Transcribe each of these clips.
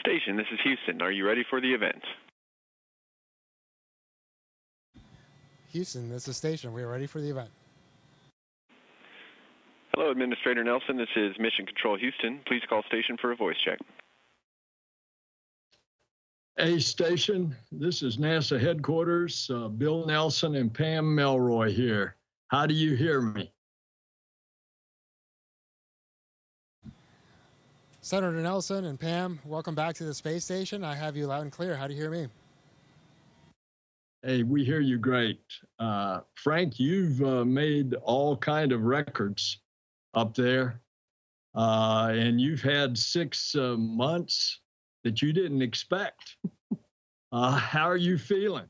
Station, this is Houston. Are you ready for the event? Houston, this is Station. We are ready for the event. Hello, Administrator Nelson. This is Mission Control Houston. Please call Station for a voice check. Hey, Station. This is NASA headquarters. Bill Nelson and Pam Melroy here. How do you hear me? Senator Nelson and Pam, welcome back to the space station. I have you loud and clear. How do you hear me? Hey, we hear you great. Frank, you've made all kind of records up there, and you've had 6 months that you didn't expect. How are you feeling?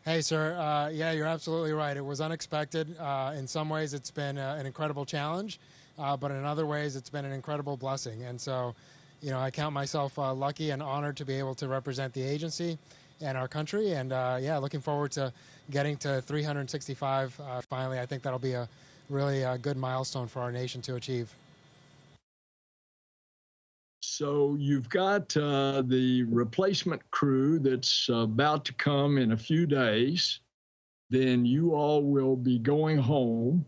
Hey, sir. Yeah, you're absolutely right. It was unexpected. In some ways, it's been an incredible challenge, but in other ways, it's been an incredible blessing. And so, you know, I count myself lucky and honored to be able to represent the agency and our country. And yeah, looking forward to getting to 365 finally. I think that'll be a really good milestone for our nation to achieve. So you've got the replacement crew that's about to come in a few days. Then you all will be going home.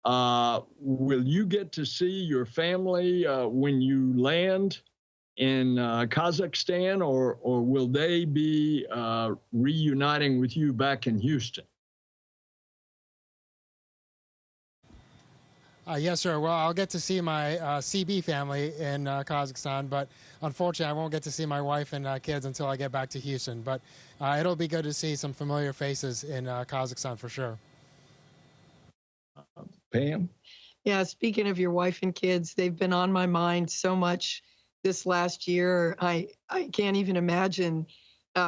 Will you get to see your family when you land in Kazakhstan, or will they be reuniting with you back in Houston? Yes, sir. Well, I'll get to see my CB family in Kazakhstan, but unfortunately, I won't get to see my wife and kids until I get back to Houston. But it'll be good to see some familiar faces in Kazakhstan for sure. Pam? Yeah, speaking of your wife and kids, they've been on my mind so much this last year. I can't even imagine.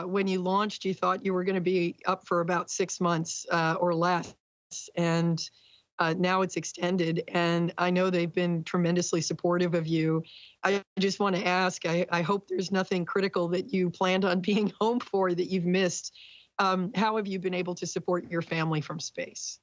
When you launched, you thought you were going to be up for about 6 months or less. And now it's extended, and I know they've been tremendously supportive of you. I just want to ask, I hope there's nothing critical that you planned on being home for that you've missed. How have you been able to support your family from space?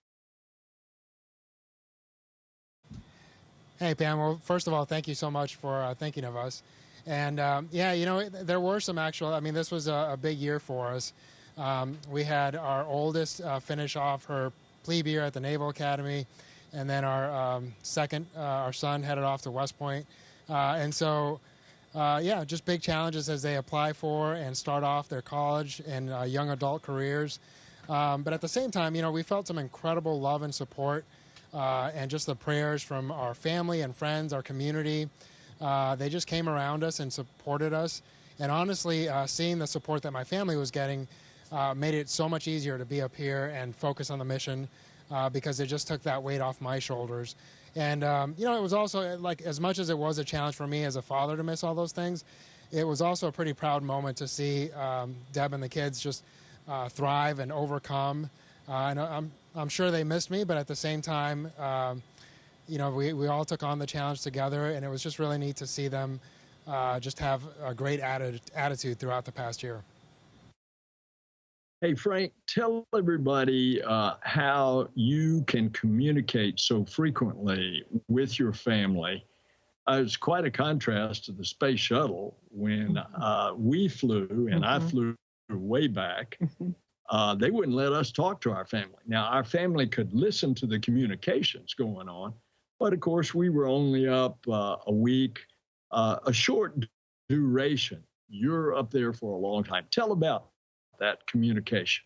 Hey, Pam. Well, first of all, thank you so much for thinking of us. And yeah, you know, there were some actual, I mean, this was a big year for us. We had our oldest finish off her plebe year at the Naval Academy, and then our our son headed off to West Point. And so, yeah, just big challenges as they apply for and start off their college and young adult careers. But at the same time, you know, we felt some incredible love and support and just the prayers from our family and friends, our community. They just came around us and supported us. And honestly, seeing the support that my family was getting made it so much easier to be up here and focus on the mission because it just took that weight off my shoulders. And, you know, it was also, like, as much as it was a challenge for me as a father to miss all those things, it was also a pretty proud moment to see Deb and the kids just thrive and overcome. And I'm sure they missed me, but at the same time, you know, we all took on the challenge together, and it was just really neat to see them just have a great attitude throughout the past year. Hey, Frank, tell everybody how you can communicate so frequently with your family. It's quite a contrast to the space shuttle when we flew, and I flew way back. They wouldn't let us talk to our family. Now, our family could listen to the communications going on, but of course, we were only up a week, a short duration. You're up there for a long time. Tell about that communication.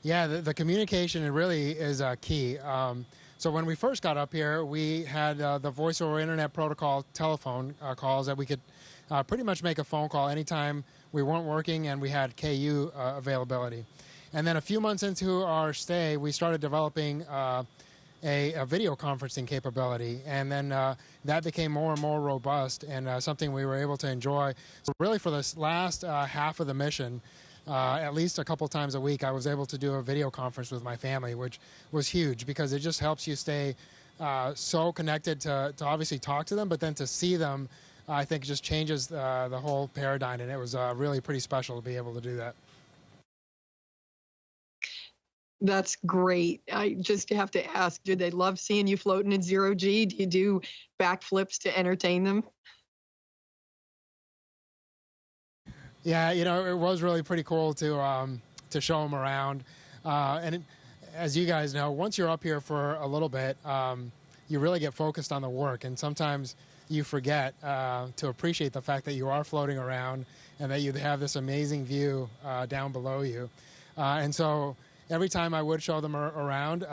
Yeah, the communication really is key. So when we first got up here, we had the voice over internet protocol telephone calls that we could pretty much make a phone call anytime we weren't working and we had KU availability. And then a few months into our stay, we started developing a video conferencing capability. And then that became more and more robust and something we were able to enjoy. So really for this last half of the mission, at least a couple times a week, I was able to do a video conference with my family, which was huge because it just helps you stay so connected to obviously talk to them, but then to see them, I think just changes the whole paradigm. And it was really pretty special to be able to do that. That's great. I just have to ask, do they love seeing you floating in zero G? Do you do backflips to entertain them? Yeah, it was really pretty cool to show them around. As you guys know, once you're up here for a little bit, you really get focused on the work, and sometimes you forget to appreciate the fact that you are floating around and that you have this amazing view down below you. And so every time I would show them around,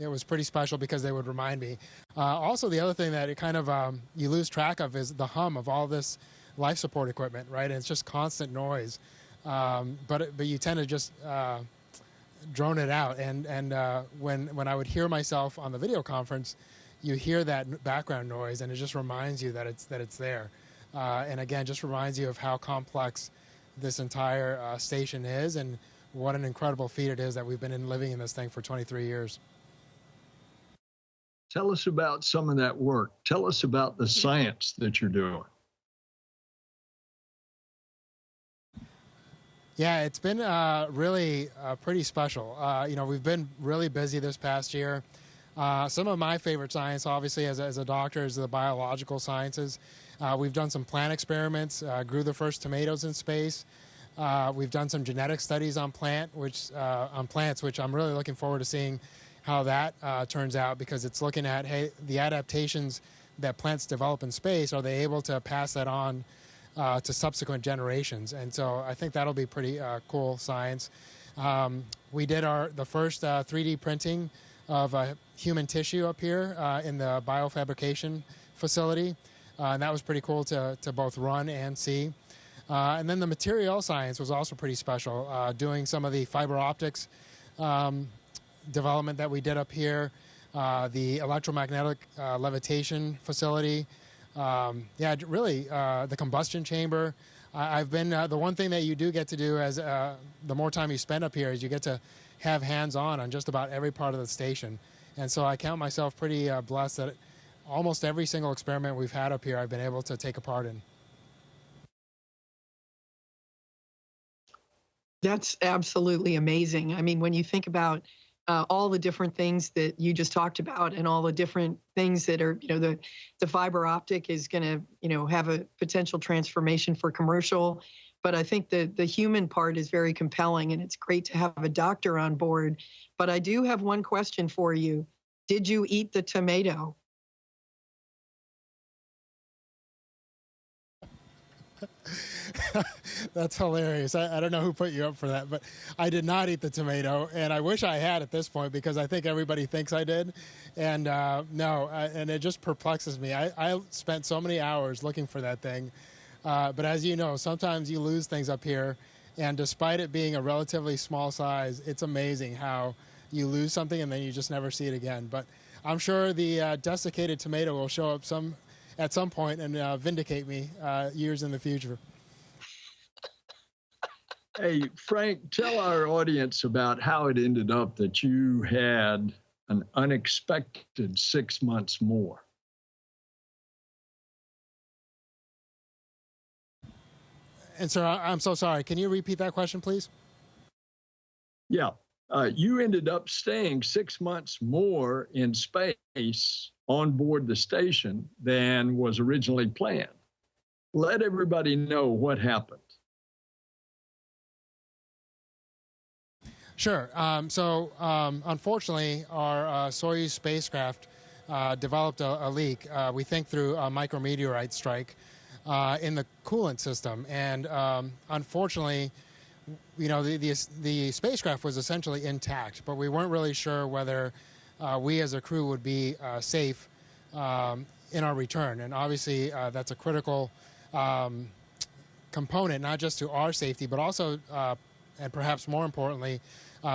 it was pretty special because they would remind me. Also, the other thing that it kind of you lose track of is the hum of all this life support equipment, right? And it's just constant noise, but you tend to just drone it out. And when I would hear myself on the video conference, you hear that background noise, and it just reminds you that it's there. And again, just reminds you of how complex this entire station is, and what an incredible feat it is that we've been living in this thing for 23 years. Tell us about some of that work. Tell us about the science that you're doing. Yeah, it's been really pretty special. We've been really busy this past year. Some of my favorite science, obviously, as a doctor, is the biological sciences. We've done some plant experiments, grew the first tomatoes in space. We've done some genetic studies on plants, which I'm really looking forward to seeing how that turns out, because it's looking at, hey, the adaptations that plants develop in space, are they able to pass that on to subsequent generations? And so I think that'll be pretty cool science. We did the first 3D printing of human tissue up here in the biofabrication facility, and that was pretty cool to both run and see. And then the material science was also pretty special, doing some of the fiber optics development that we did up here, the electromagnetic levitation facility. The combustion chamber. I've been the one thing that you do get to do as the more time you spend up here is you get to have hands-on just about every part of the station. And so I count myself pretty blessed that almost every single experiment we've had up here I've been able to take a part in. That's absolutely amazing. I mean, when you think about all the different things that you just talked about, and all the different things that are, the fiber optic is going to, have a potential transformation for commercial. But I think the human part is very compelling, and it's great to have a doctor on board. But I do have one question for you. Did you eat the tomato? That's hilarious. I don't know who put you up for that, but I did not eat the tomato, and I wish I had at this point, because I think everybody thinks I did. And no, and it just perplexes me. I spent so many hours looking for that thing. But as you know, sometimes you lose things up here, and despite it being a relatively small size, it's amazing how you lose something and then you just never see it again. But I'm sure the desiccated tomato will show up at some point and vindicate me years in the future. Hey, Frank, tell our audience about how it ended up that you had an unexpected 6 months more. And sir, I'm so sorry. Can you repeat that question, please? Yeah. You ended up staying 6 months more in space on board the station than was originally planned. Let everybody know what happened. Sure. Unfortunately, our Soyuz spacecraft developed a leak, we think through a micrometeorite strike in the coolant system. And unfortunately, the spacecraft was essentially intact, but we weren't really sure whether we as a crew would be safe in our return. And obviously, that's a critical component, not just to our safety, but also, and perhaps more importantly,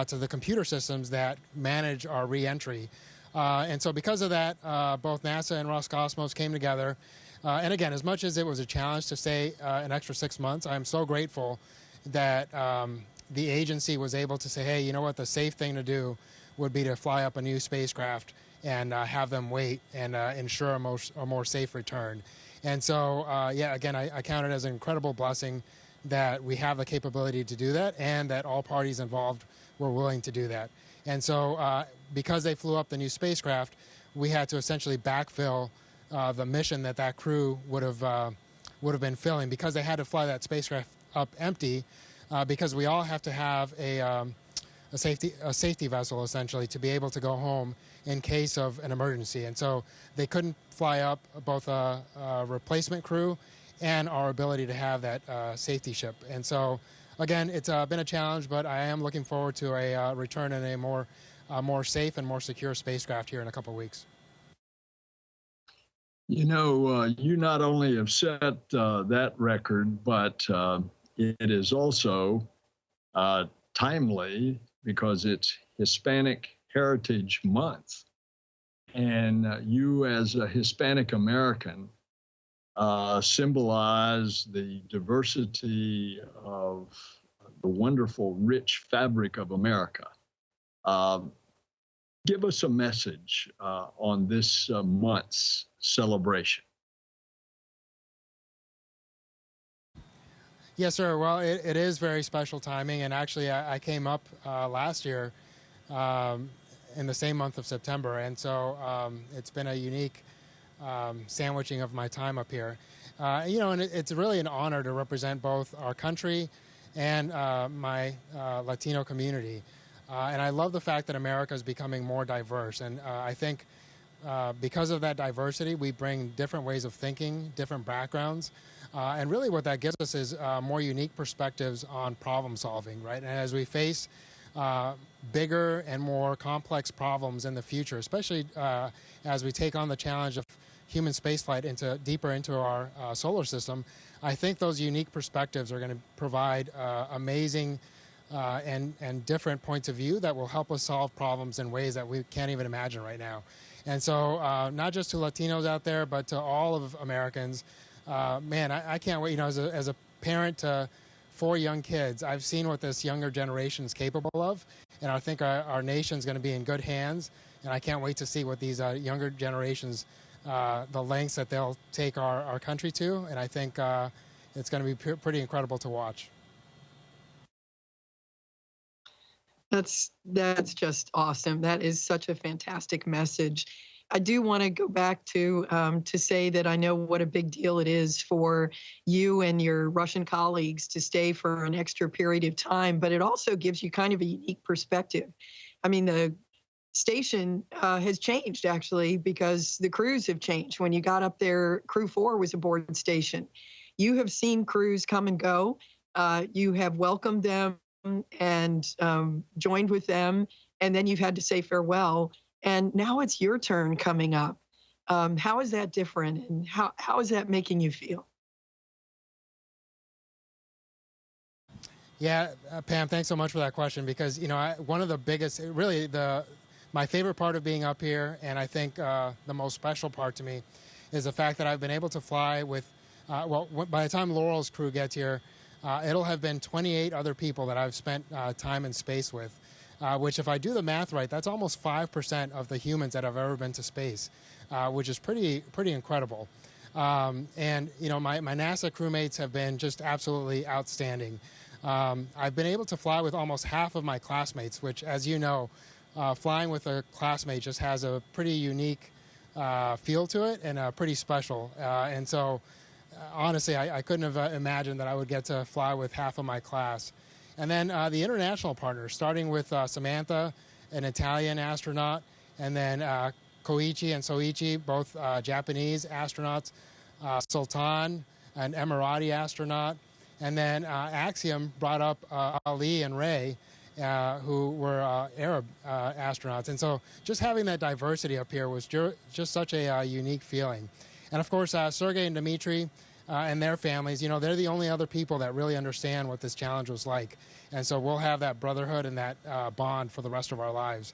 to the computer systems that manage our re-entry. And so because of that, both NASA and Roscosmos came together. And again, as much as it was a challenge to stay an extra 6 months, I'm so grateful that the agency was able to say, hey, you know what, the safe thing to do would be to fly up a new spacecraft and have them wait and ensure a more safe return. And so, again, I count it as an incredible blessing that we have the capability to do that, and that all parties involved were willing to do that. And so because they flew up the new spacecraft, we had to essentially backfill the mission that crew would have been filling, because they had to fly that spacecraft up empty, because we all have to have a safety vessel essentially to be able to go home in case of an emergency. And so they couldn't fly up both a replacement crew and our ability to have that safety ship. And so again, it's been a challenge, but I am looking forward to a return in a more safe and more secure spacecraft here in a couple of weeks. You know, you not only have set that record, but it is also timely because it's Hispanic Heritage Month. And you, as a Hispanic American, symbolize the diversity of the wonderful, rich fabric of America. Give us a message on this month's celebration. Yes, sir. Well, it is very special timing. And actually, I came up last year in the same month of September. And so it's been a unique sandwiching of my time up here. And it's really an honor to represent both our country and my Latino community. And I love the fact that America is becoming more diverse. And I think because of that diversity, we bring different ways of thinking, different backgrounds. And really what that gives us is more unique perspectives on problem solving, right? And as we face bigger and more complex problems in the future, especially as we take on the challenge of human spaceflight deeper into our solar system, I think those unique perspectives are going to provide amazing and different points of view that will help us solve problems in ways that we can't even imagine right now. And so not just to Latinos out there, but to all of Americans, man, I can't wait. As a parent to 4 young kids, I've seen what this younger generation is capable of, and I think our nation's going to be in good hands, and I can't wait to see what these younger generations, the lengths that they'll take our country to, and I think it's going to be pretty incredible to watch. That's just awesome. That is such a fantastic message. I do want to go back to say that I know what a big deal it is for you and your Russian colleagues to stay for an extra period of time, but it also gives you kind of a unique perspective. I mean, the station has changed, actually, because the crews have changed. When you got up there, Crew 4 was aboard station. You have seen crews come and go. You have welcomed them and joined with them, and then you've had to say farewell. And now it's your turn coming up. How is that different, and how is that making you feel? Yeah, Pam, thanks so much for that question, because one of the biggest, really my favorite part of being up here, and I think the most special part to me, is the fact that I've been able to fly with, by the time Laurel's crew gets here, it'll have been 28 other people that I've spent time in space with. Which, if I do the math right, that's almost 5% of the humans that have ever been to space, which is pretty incredible. And my NASA crewmates have been just absolutely outstanding. I've been able to fly with almost half of my classmates, which, as you know, flying with a classmate just has a pretty unique feel to it and pretty special. And so, honestly, I couldn't have imagined that I would get to fly with half of my class. And then the international partners, starting with Samantha, an Italian astronaut, and then Koichi and Soichi, both Japanese astronauts, Sultan, an Emirati astronaut, and then Axiom brought up Ali and Ray, who were Arab astronauts. And so just having that diversity up here was just such a unique feeling. And of course, Sergey and Dmitry, and their families, they're the only other people that really understand what this challenge was like. And so we'll have that brotherhood and that bond for the rest of our lives.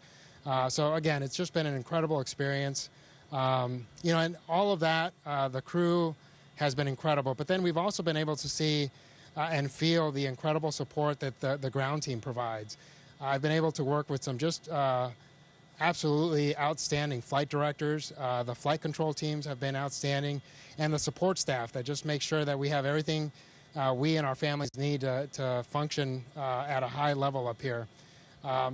So again, it's just been an incredible experience. And all of that, the crew has been incredible. But then we've also been able to see and feel the incredible support that the ground team provides. I've been able to work with some just absolutely outstanding flight directors. The flight control teams have been outstanding, and the support staff that just make sure that we have everything we and our families need to function at a high level up here.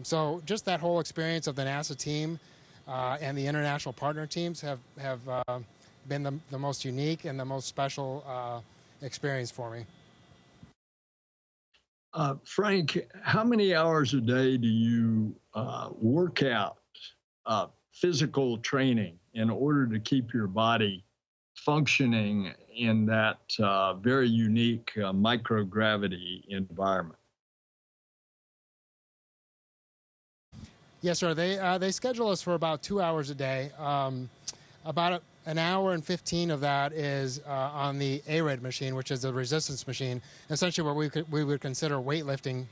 So just that whole experience of the NASA team and the international partner teams have been the most unique and the most special experience for me. Frank, how many hours a day do you work out physical training in order to keep your body functioning in that very unique microgravity environment? Yes, sir. They schedule us for about 2 hours a day. About an hour and 15 of that is on the ARID machine, which is the resistance machine, essentially what we would consider weightlifting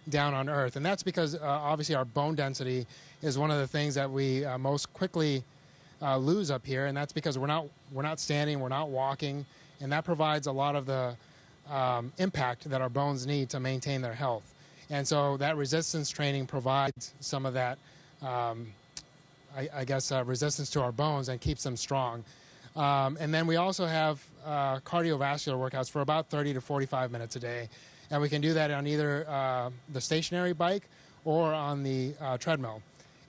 down on Earth. And that's because obviously our bone density is one of the things that we most quickly lose up here, and that's because we're not standing, we're not walking, and that provides a lot of the impact that our bones need to maintain their health. And so that resistance training provides some of that resistance to our bones and keeps them strong. And then we also have cardiovascular workouts for about 30 to 45 minutes a day. And we can do that on either the stationary bike or on the treadmill.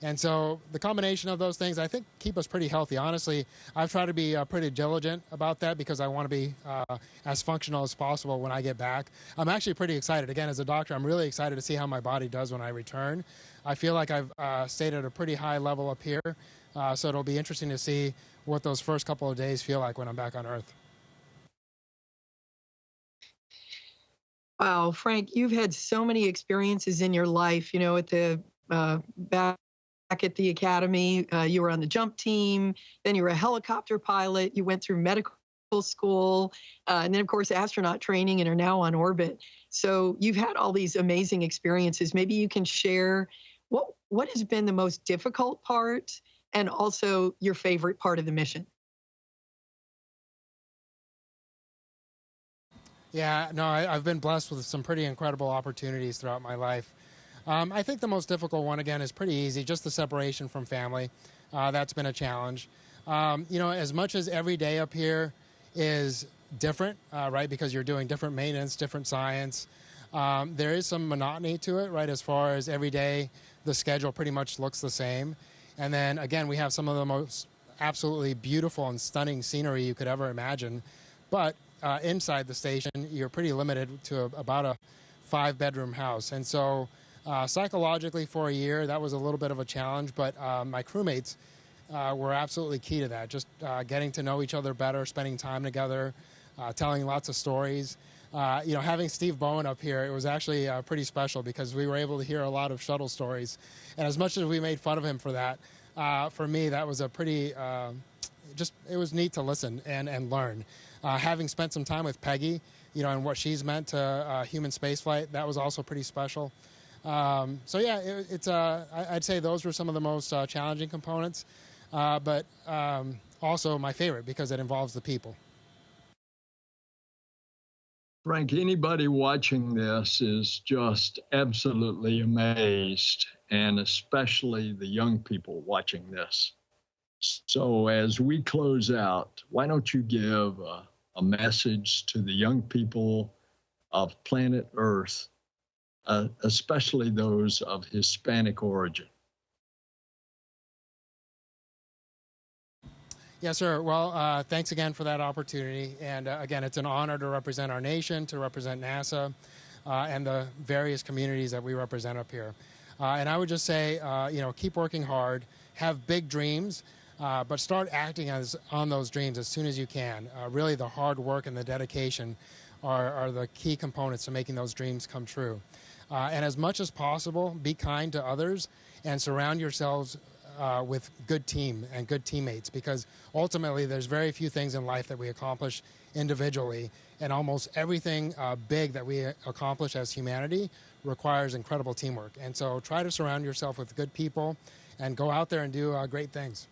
And so the combination of those things, I think, keep us pretty healthy. Honestly, I've tried to be pretty diligent about that because I want to be as functional as possible when I get back. I'm actually pretty excited. Again, as a doctor, I'm really excited to see how my body does when I return. I feel like I've stayed at a pretty high level up here, so it'll be interesting to see what those first couple of days feel like when I'm back on Earth. Wow, Frank, you've had so many experiences in your life, at the back at the academy. You were on the jump team, then you were a helicopter pilot, you went through medical school, and then, of course, astronaut training, and are now on orbit. So you've had all these amazing experiences. Maybe you can share what has been the most difficult part and also your favorite part of the mission. Yeah, no, I've been blessed with some pretty incredible opportunities throughout my life. I think the most difficult one, again, is pretty easy, just the separation from family. That's been a challenge. As much as every day up here is different, right, because you're doing different maintenance, different science, there is some monotony to it, right, as far as every day the schedule pretty much looks the same. And then, again, we have some of the most absolutely beautiful and stunning scenery you could ever imagine. But inside the station, you're pretty limited to about a 5-bedroom house. And so psychologically for a year, that was a little bit of a challenge, but my crewmates were absolutely key to that, just getting to know each other better, spending time together, telling lots of stories. Having Steve Bowen up here, it was actually pretty special because we were able to hear a lot of shuttle stories. And as much as we made fun of him for that, for me, that was a pretty, it was neat to listen and learn. Having spent some time with Peggy, and what she's meant to human spaceflight, that was also pretty special. I'd say those were some of the most challenging components, but also my favorite because it involves the people. Frank, anybody watching this is just absolutely amazed, and especially the young people watching this. So as we close out, why don't you give a message to the young people of planet Earth, especially those of Hispanic origin? Yes, sir. Well, thanks again for that opportunity. And again, it's an honor to represent our nation, to represent NASA, and the various communities that we represent up here. And I would just say, keep working hard, have big dreams, but start acting on those dreams as soon as you can. Really, the hard work and the dedication are the key components to making those dreams come true. And as much as possible, be kind to others and surround yourselves with good team and good teammates, because ultimately there's very few things in life that we accomplish individually, and almost everything big that we accomplish as humanity requires incredible teamwork. And so try to surround yourself with good people and go out there and do great things.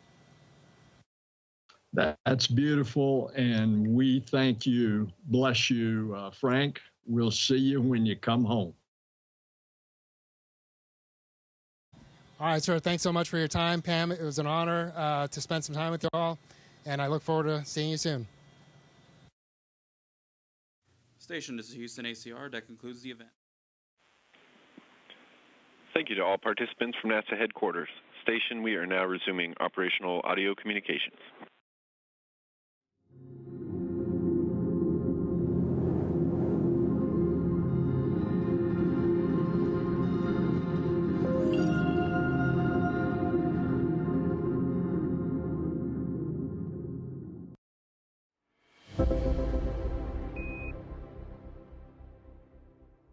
That's beautiful, and we thank you. Bless you, Frank. We'll see you when you come home. All right, sir. Thanks so much for your time, Pam. It was an honor to spend some time with you all, and I look forward to seeing you soon. Station, this is Houston ACR. That concludes the event. Thank you to all participants from NASA headquarters. Station, we are now resuming operational audio communications.